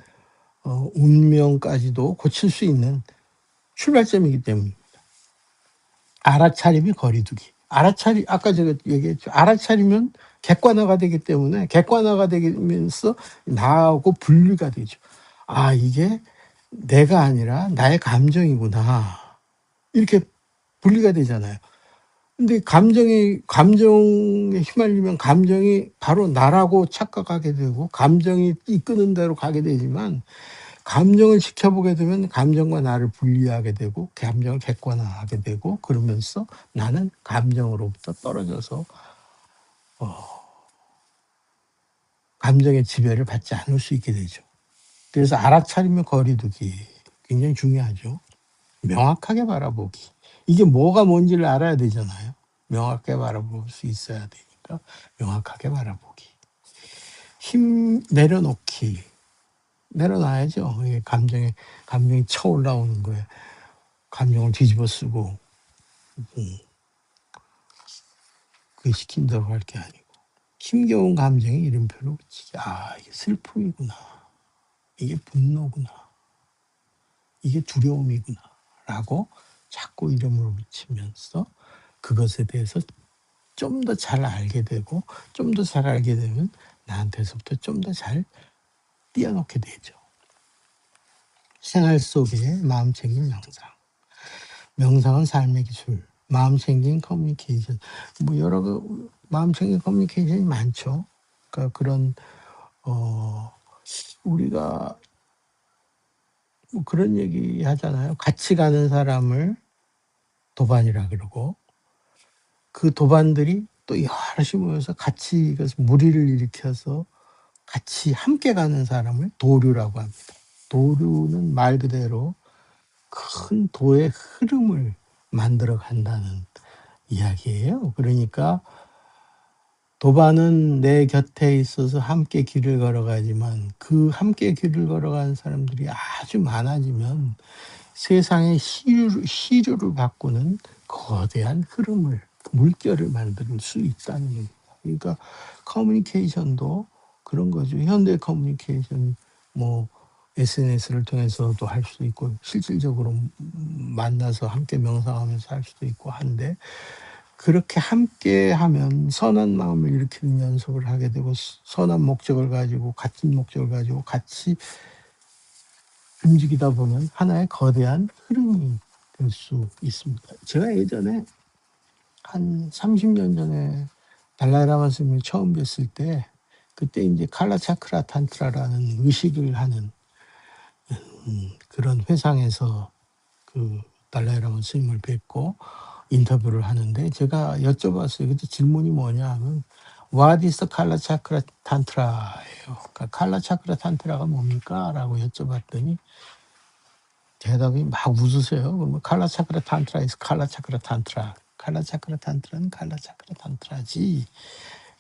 운명까지도 고칠 수 있는 출발점이기 때문입니다. 알아차림이 거리두기. 아까 제가 얘기했죠. 알아차리면 객관화가 되기 때문에 객관화가 되면서 나하고 분리가 되죠. 아, 이게 내가 아니라 나의 감정이구나. 이렇게 분리가 되잖아요. 근데 감정에 휘말리면 감정이 바로 나라고 착각하게 되고 감정이 이끄는 대로 가게 되지만 감정을 지켜보게 되면 감정과 나를 분리하게 되고 감정을 객관화하게 되고 그러면서 나는 감정으로부터 떨어져서 감정의 지배를 받지 않을 수 있게 되죠. 그래서 알아차리며 거리두기 굉장히 중요하죠. 명확하게 바라보기. 이게 뭐가 뭔지를 알아야 되잖아요. 명확하게 바라볼 수 있어야 되니까 명확하게 바라보기. 힘 내려놓기. 내려놔야죠. 이게 감정이 쳐올라오는 거에 감정을 뒤집어 쓰고 그게 시킨 대로 할 게 아니고 힘겨운 감정에 이름표를 붙이지. 아, 이게 슬픔이구나. 이게 분노구나. 이게 두려움이구나. 라고 자꾸 이름을 붙이면서 그것에 대해서 좀 더 잘 알게 되고 좀 더 잘 알게 되면 나한테서부터 좀 더 잘 띄어놓게 되죠. 생활 속에 마음 챙김 명상. 명상은 삶의 기술. 마음 챙긴 커뮤니케이션. 뭐 여러 마음 챙긴 커뮤니케이션이 많죠. 그러니까 그런 우리가 뭐 그런 얘기 하잖아요. 같이 가는 사람을 도반이라 그러고 그 도반들이 또 여럿이 모여서 같이 이것을 무리를 일으켜서 같이 함께 가는 사람을 도류라고 합니다. 도류는 말 그대로 큰 도의 흐름을 만들어 간다는 이야기예요. 그러니까 도반은 내 곁에 있어서 함께 길을 걸어가지만 그 함께 길을 걸어가는 사람들이 아주 많아지면 세상의 시류를 바꾸는 거대한 흐름을 물결을 만들 수 있다는 얘기입니다. 그러니까 커뮤니케이션도 그런 거죠. 현대 커뮤니케이션 뭐 SNS를 통해서도 할 수 있고 실질적으로 만나서 함께 명상하면서 할 수도 있고 한데 그렇게 함께하면 선한 마음을 일으키는 연습을 하게 되고 선한 목적을 가지고 같은 목적을 가지고 같이 움직이다 보면 하나의 거대한 흐름이 될 수 있습니다. 제가 예전에 한 30년 전에 달라이라마 스님을 처음 뵀을 때 그때 이제 칼라차크라 탄트라라는 의식을 하는 그런 회상에서 그 달라이라마 스님을 뵙고 인터뷰를 하는데 제가 여쭤봤어요. 그때 질문이 뭐냐 하면 What is the 칼라차크라 탄트라예요. 그러니까 칼라차크라 탄트라가 뭡니까? 라고 여쭤봤더니 대답이 막 웃으세요. 그러면 칼라차크라 탄트라 is 칼라차크라 탄트라. 칼라차크라 탄트라는 칼라차크라 탄트라지.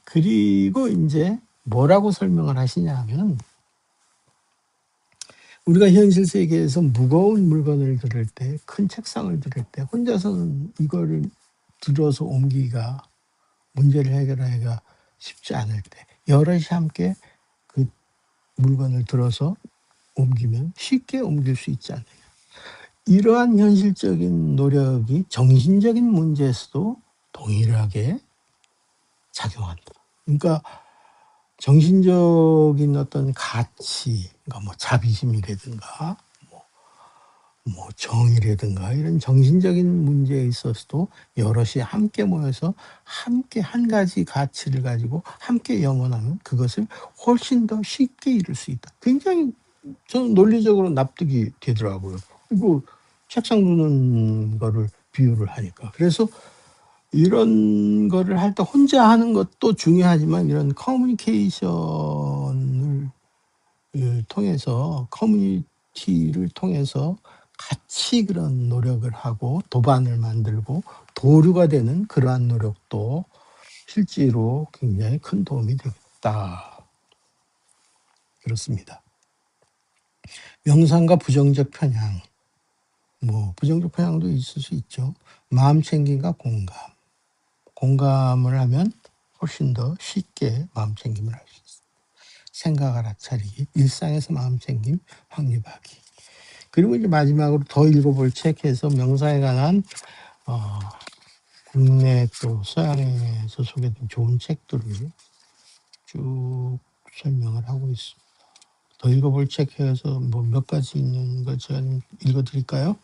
그리고 이제 뭐라고 설명을 하시냐 하면 우리가 현실 세계에서 무거운 물건을 들을 때, 큰 책상을 들을 때 혼자서는 이거를 들어서 옮기기가 문제를 해결하기가 쉽지 않을 때 여럿이 함께 그 물건을 들어서 옮기면 쉽게 옮길 수 있지 않아요. 이러한 현실적인 노력이 정신적인 문제에서도 동일하게 작용한다. 그러니까 정신적인 어떤 가치, 그러니까 뭐 자비심이라든가 뭐 정의라든가 이런 정신적인 문제에 있어서도 여럿이 함께 모여서 함께 한 가지 가치를 가지고 함께 영원하면 그것을 훨씬 더 쉽게 이룰 수 있다. 굉장히 저는 논리적으로 납득이 되더라고요. 이거 책상 두는 거를 비유를 하니까. 그래서 이런 거를 할 때 혼자 하는 것도 중요하지만 이런 커뮤니케이션을 통해서 커뮤니티를 통해서 같이 그런 노력을 하고 도반을 만들고 도류가 되는 그러한 노력도 실제로 굉장히 큰 도움이 되겠다. 그렇습니다. 명상과 부정적 편향. 뭐 부정적 편향도 있을 수 있죠. 마음 챙김과 공감. 공감을 하면 훨씬 더 쉽게 마음 챙김을 할 수 있습니다. 생각 알아차리기, 일상에서 마음 챙김, 확립하기. 그리고 이제 마지막으로 더 읽어볼 책에서 명상에 관한 국내 또 서양에서 소개된 좋은 책들을 쭉 설명을 하고 있습니다. 더 읽어볼 책에서 뭐 몇 가지 있는 거 제가 읽어드릴까요?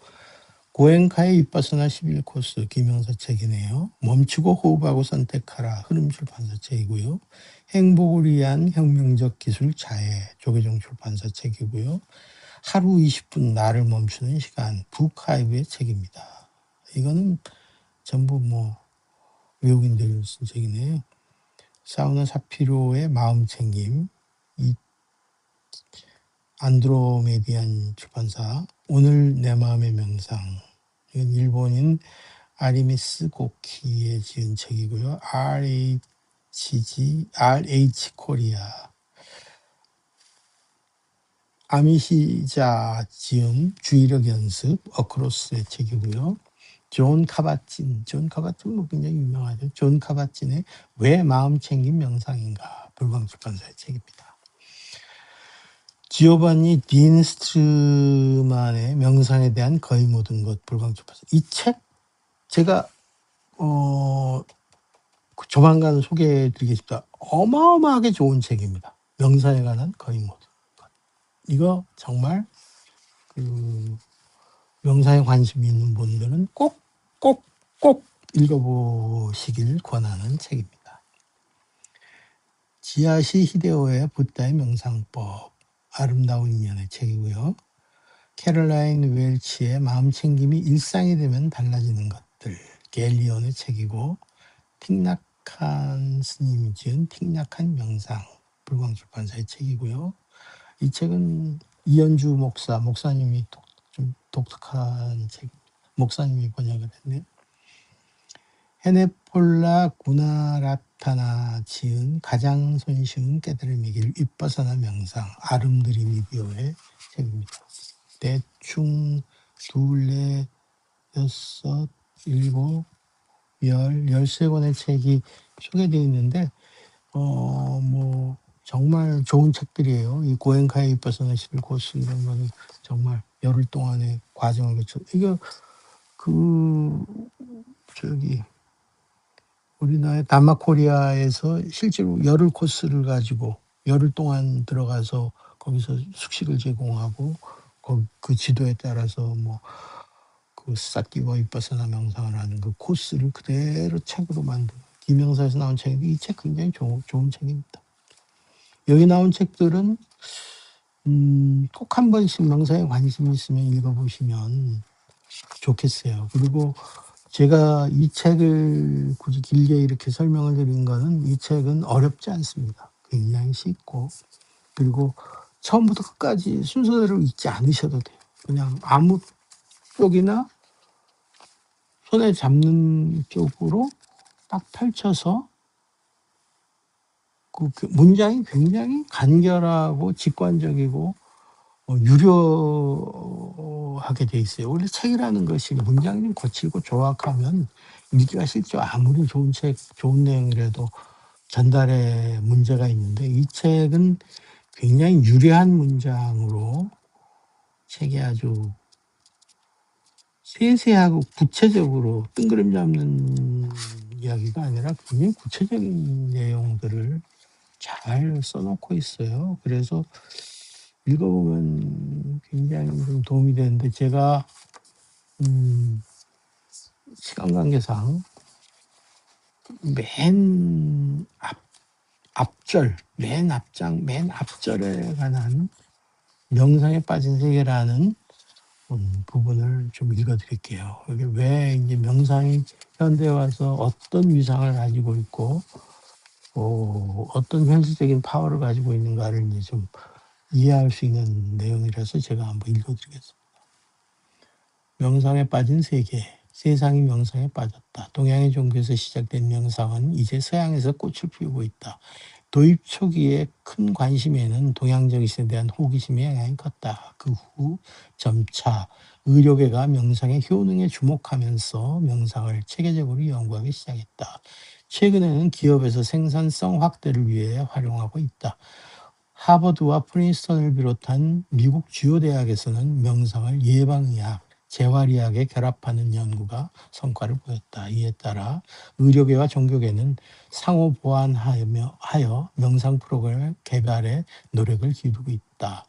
고엔카의 윗바사나 11코스 김영사 책이네요. 멈추고 호흡하고 선택하라 흐름 출판사 책이고요. 행복을 위한 혁명적 기술 자해 조계종 출판사 책이고요. 하루 20분 나를 멈추는 시간 북하이브의 책입니다. 이거는 전부 뭐 외국인들이 쓴 책이네요. 사우나 사피로의 마음챙김, 이 안드로메디안 출판사 오늘 내 마음의 명상, 이건 일본인 아리미스 고키에 지은 책이고요. RH 코리아 아미시자 지음 주의력 연습 어크로스의 책이고요. 존 카바찐 뭐 굉장히 유명하죠. 존 카바찐의 왜 마음 챙김 명상인가 불광출판사의 책입니다. 지오반니 딘 스트만의 명상에 대한 거의 모든 것 불광출판사. 이 책 제가 조만간 소개해드리겠습니다. 어마어마하게 좋은 책입니다. 명상에 관한 거의 모든 것. 이거 정말 명상에 관심이 있는 분들은 꼭 읽어보시길 권하는 책입니다. 지야시 히데오의 붓다의 명상법, 아름다운 인연의 책이고요. 캐롤라인 웰치의 마음챙김이 일상이 되면 달라지는 것들, 갤리온의 책이고, 틱낙한 스님이 지은 틱낙한 명상, 불광출판사의 책이고요. 이 책은 이현주 목사님이 좀 독특한 책, 목사님이 번역을 했네요. 헤네폴라 구나라타나 지은 가장 손쉬운 깨달음의 길 윗바사나 명상 아름드리 미디어의 책입니다. 대충 둘, 넷, 여섯, 일곱, 13권의 책이 소개되어 있는데 뭐 정말 좋은 책들이에요. 이 고엔카의 윗바사나 11코스 이런 거는 정말 열흘 동안의 과정을 거쳐 이거 우리나라 다마코리아에서 실제로 열흘 코스를 가지고 열흘 동안 들어가서 거기서 숙식을 제공하고 그 지도에 따라서 뭐 그 사키와 윗바사나 명상을 하는 그 코스를 그대로 책으로 만든 김영사에서 나온 책인데 이 책 굉장히 좋은 책입니다. 여기 나온 책들은 꼭 한 번씩 명상에 관심이 있으면 읽어보시면 좋겠어요. 그리고 제가 이 책을 굳이 길게 이렇게 설명을 드린 거는 이 책은 어렵지 않습니다. 굉장히 쉽고 그리고 처음부터 끝까지 순서대로 읽지 않으셔도 돼요. 그냥 아무 쪽이나 손에 잡는 쪽으로 딱 펼쳐서 그 문장이 굉장히 간결하고 직관적이고 유려하게 돼 있어요. 원래 책이라는 것이 문장이 좀 거칠고 조악하면 읽기가 싫죠. 아무리 좋은 책, 좋은 내용이라도 전달에 문제가 있는데 이 책은 굉장히 유려한 문장으로 책이 아주 세세하고 구체적으로 뜬구름 잡는 이야기가 아니라 굉장히 구체적인 내용들을 잘 써놓고 있어요. 그래서 읽어보면 굉장히 좀 도움이 되는데 제가 시간 관계상 맨 앞절, 맨 앞장, 맨 앞절에 관한 명상에 빠진 세계라는 부분을 좀 읽어드릴게요. 이게 왜 이제 명상이 현대에 와서 어떤 위상을 가지고 있고, 어떤 현실적인 파워를 가지고 있는가를 이제 좀 이해할 수 있는 내용이라서 제가 한번 읽어드리겠습니다. 명상에 빠진 세계. 세상이 명상에 빠졌다. 동양의 종교에서 시작된 명상은 이제 서양에서 꽃을 피우고 있다. 도입 초기에 큰 관심에는 동양 정신에 대한 호기심의 영향이 컸다. 그 후 점차 의료계가 명상의 효능에 주목하면서 명상을 체계적으로 연구하기 시작했다. 최근에는 기업에서 생산성 확대를 위해 활용하고 있다. 하버드와 프린스턴을 비롯한 미국 주요 대학에서는 명상을 예방의학, 재활의학에 결합하는 연구가 성과를 보였다. 이에 따라 의료계와 종교계는 상호 보완하여 명상 프로그램 개발에 노력을 기울이고 있다.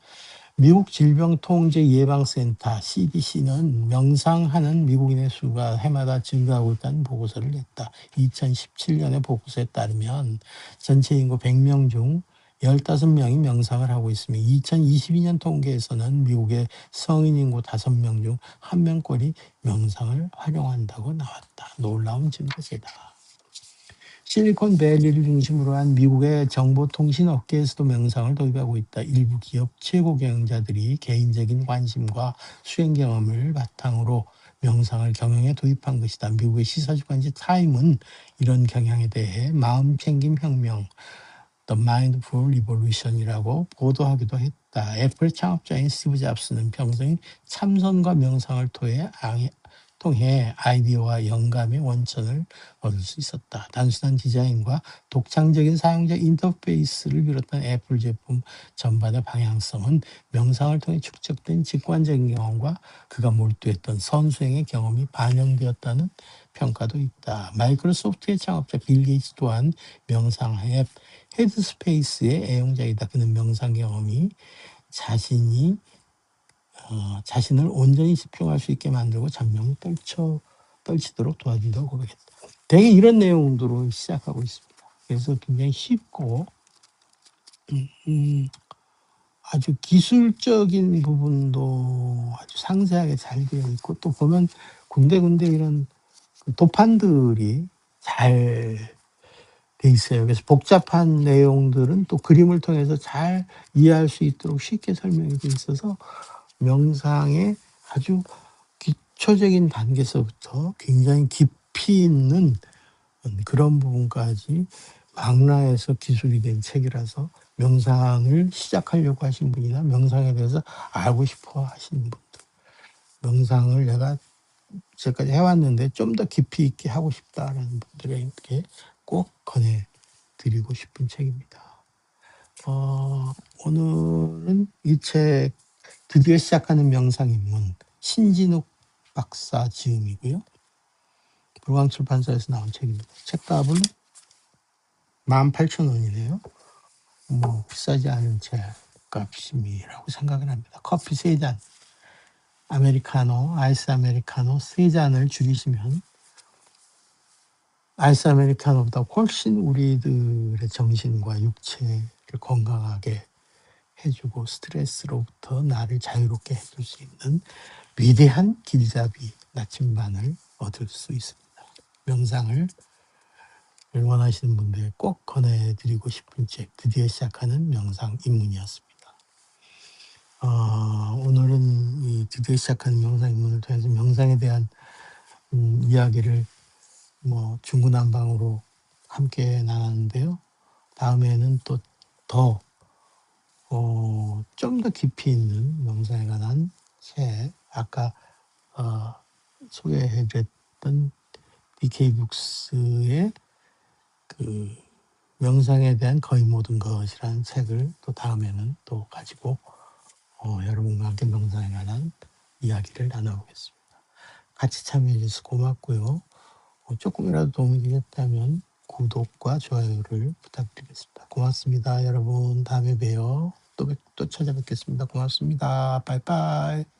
미국 질병통제예방센터 CDC는 명상하는 미국인의 수가 해마다 증가하고 있다는 보고서를 냈다. 2017년의 보고서에 따르면 전체 인구 100명 중 15명이 명상을 하고 있으며 2022년 통계에서는 미국의 성인 인구 5명 중 1명꼴이 명상을 활용한다고 나왔다. 놀라운 증가세다. 실리콘밸리를 중심으로 한 미국의 정보통신 업계에서도 명상을 도입하고 있다. 일부 기업 최고 경영자들이 개인적인 관심과 수행 경험을 바탕으로 명상을 경영에 도입한 것이다. 미국의 시사주간지 타임은 이런 경향에 대해 마음챙김 혁명, The Mindful Revolution이라고 보도하기도 했다. 애플 창업자인 스티브 잡스는 평생 참선과 명상을 통해 아이디어와 영감의 원천을 얻을 수 있었다. 단순한 디자인과 독창적인 사용자 인터페이스를 비롯한 애플 제품 전반의 방향성은 명상을 통해 축적된 직관적인 경험과 그가 몰두했던 선수행의 경험이 반영되었다는 평가도 있다. 마이크로소프트의 창업자 빌 게이츠 또한 명상 앱 헤드스페이스의 애용자이다. 그는 명상 경험이 자신을 온전히 집중할 수 있게 만들고 잡념을 떨치도록 도와준다고 고백했다. 되게 이런 내용으로 시작하고 있습니다. 그래서 굉장히 쉽고 아주 기술적인 부분도 아주 상세하게 잘 되어 있고 또 보면 군데군데 이런 도판들이 잘 돼 있어요. 그래서 복잡한 내용들은 또 그림을 통해서 잘 이해할 수 있도록 쉽게 설명이 돼 있어서 명상의 아주 기초적인 단계에서부터 굉장히 깊이 있는 그런 부분까지 망라해서 기술이 된 책이라서 명상을 시작하려고 하신 분이나 명상에 대해서 알고 싶어 하시는 분들, 명상을 내가 지금까지 해왔는데 좀 더 깊이 있게 하고 싶다라는 분들에게 꼭 권해드리고 싶은 책입니다. 오늘은 이 책 드디어 시작하는 명상 입문 신진욱 박사 지음이고요. 불광출판사에서 나온 책입니다. 책값은 18,000원이네요. 뭐 비싸지 않은 책값이라고 생각을 합니다. 커피 3잔, 아메리카노, 아이스 아메리카노 3잔을 줄이시면 아이스 아메리카노보다 훨씬 우리들의 정신과 육체를 건강하게 해주고 스트레스로부터 나를 자유롭게 해줄 수 있는 위대한 길잡이 나침반을 얻을 수 있습니다. 명상을 원하시는 분들에 꼭 권해드리고 싶은 책 드디어 시작하는 명상 입문이었습니다. 오늘은 이 드디어 시작하는 명상 입문을 통해서 명상에 대한 이야기를 뭐 중구난방으로 함께 나눴는데요. 다음에는 또 더 좀 더 깊이 있는 명상에 관한 책, 아까 소개해드렸던 DK북스의 그 명상에 대한 거의 모든 것이라는 책을 또 다음에는 또 가지고 여러분과 함께 명상에 관한 이야기를 나눠보겠습니다. 같이 참여해 주셔서 고맙고요. 조금이라도 도움이 되셨다면 구독과 좋아요를 부탁드리겠습니다. 고맙습니다, 여러분. 다음에 봬요. 또 찾아뵙겠습니다. 고맙습니다. 빠이빠이.